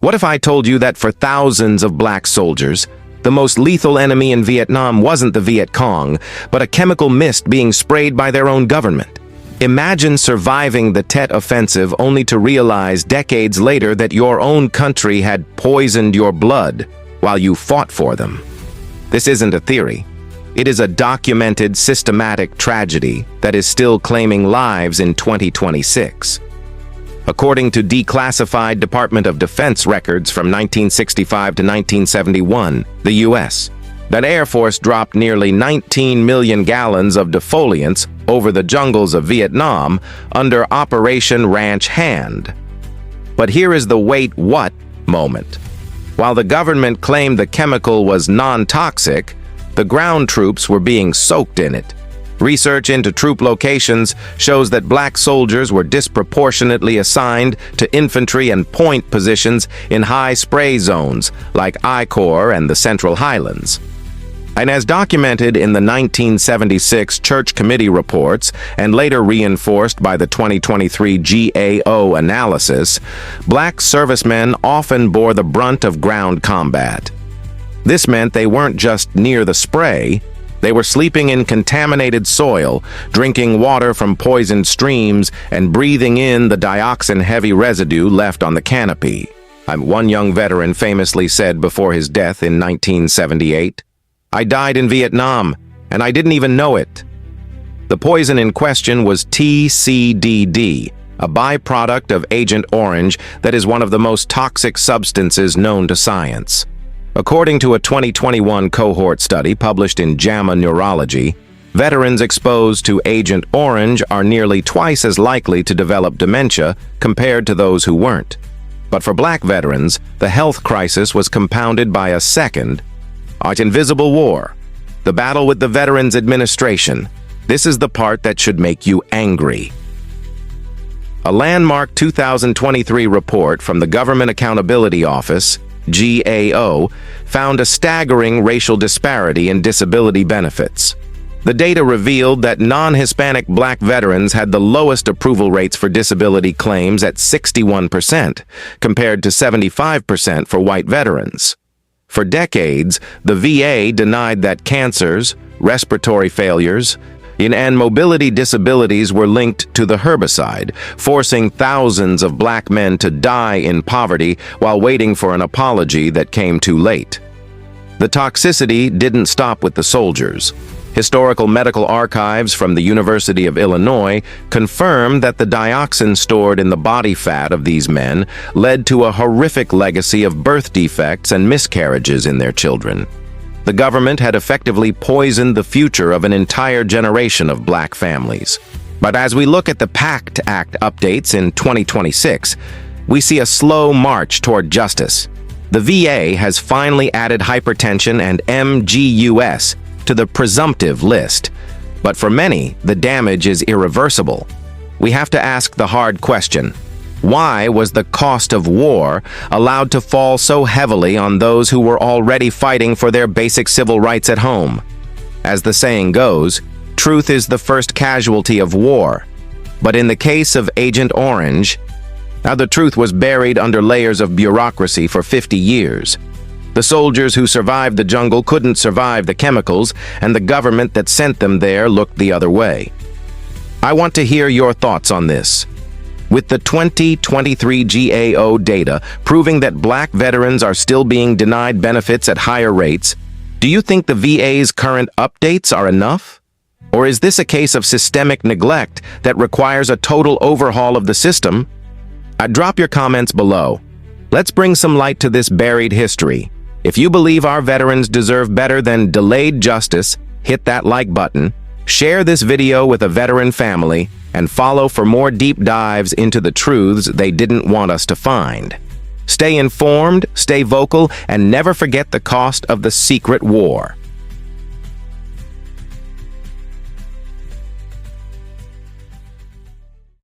What if I told you that for thousands of black soldiers, the most lethal enemy in Vietnam wasn't the Viet Cong, but a chemical mist being sprayed by their own government? Imagine surviving the Tet Offensive only to realize decades later that your own country had poisoned your blood while you fought for them. This isn't a theory. It is a documented, systematic tragedy that is still claiming lives in 2026. According to declassified Department of Defense records from 1965 to 1971, the U.S., that Air Force dropped nearly 19 million gallons of defoliants over the jungles of Vietnam under Operation Ranch Hand. But here is the wait what moment. While the government claimed the chemical was non-toxic, the ground troops were being soaked in it. Research into troop locations shows that black soldiers were disproportionately assigned to infantry and point positions in high spray zones like I Corps and the Central Highlands. And as documented in the 1976 Church Committee reports and later reinforced by the 2023 GAO analysis, black servicemen often bore the brunt of ground combat. This meant they weren't just near the spray, they were sleeping in contaminated soil, drinking water from poisoned streams, and breathing in the dioxin-heavy residue left on the canopy. One young veteran famously said before his death in 1978, "I died in Vietnam, and I didn't even know it." The poison in question was TCDD, a byproduct of Agent Orange that is one of the most toxic substances known to science. According to a 2021 cohort study published in JAMA Neurology, veterans exposed to Agent Orange are nearly twice as likely to develop dementia compared to those who weren't. But for black veterans, the health crisis was compounded by a second, invisible war, the battle with the Veterans Administration. This is the part that should make you angry. A landmark 2023 report from the Government Accountability Office, GAO, found a staggering racial disparity in disability benefits. The data revealed that non-Hispanic black veterans had the lowest approval rates for disability claims at 61%, compared to 75% for white veterans. For decades, the VA denied that cancers, respiratory failures, and mobility disabilities were linked to the herbicide, forcing thousands of black men to die in poverty while waiting for an apology that came too late. The toxicity didn't stop with the soldiers. Historical medical archives from the University of Illinois confirm that the dioxin stored in the body fat of these men led to a horrific legacy of birth defects and miscarriages in their children. The government had effectively poisoned the future of an entire generation of black families. But as we look at the PACT Act updates in 2026, we see a slow march toward justice. The VA has finally added hypertension and MGUS to the presumptive list. But for many, the damage is irreversible. We have to ask the hard question: why was the cost of war allowed to fall so heavily on those who were already fighting for their basic civil rights at home? As the saying goes, truth is the first casualty of war. But in the case of Agent Orange, the truth was buried under layers of bureaucracy for 50 years. The soldiers who survived the jungle couldn't survive the chemicals, and the government that sent them there looked the other way. I want to hear your thoughts on this. With the 2023 GAO data proving that black veterans are still being denied benefits at higher rates, do you think the VA's current updates are enough? Or is this a case of systemic neglect that requires a total overhaul of the system? Drop your comments below. Let's bring some light to this buried history. If you believe our veterans deserve better than delayed justice, hit that like button, share this video with a veteran family, and follow for more deep dives into the truths they didn't want us to find. Stay informed, stay vocal, and never forget the cost of the secret war.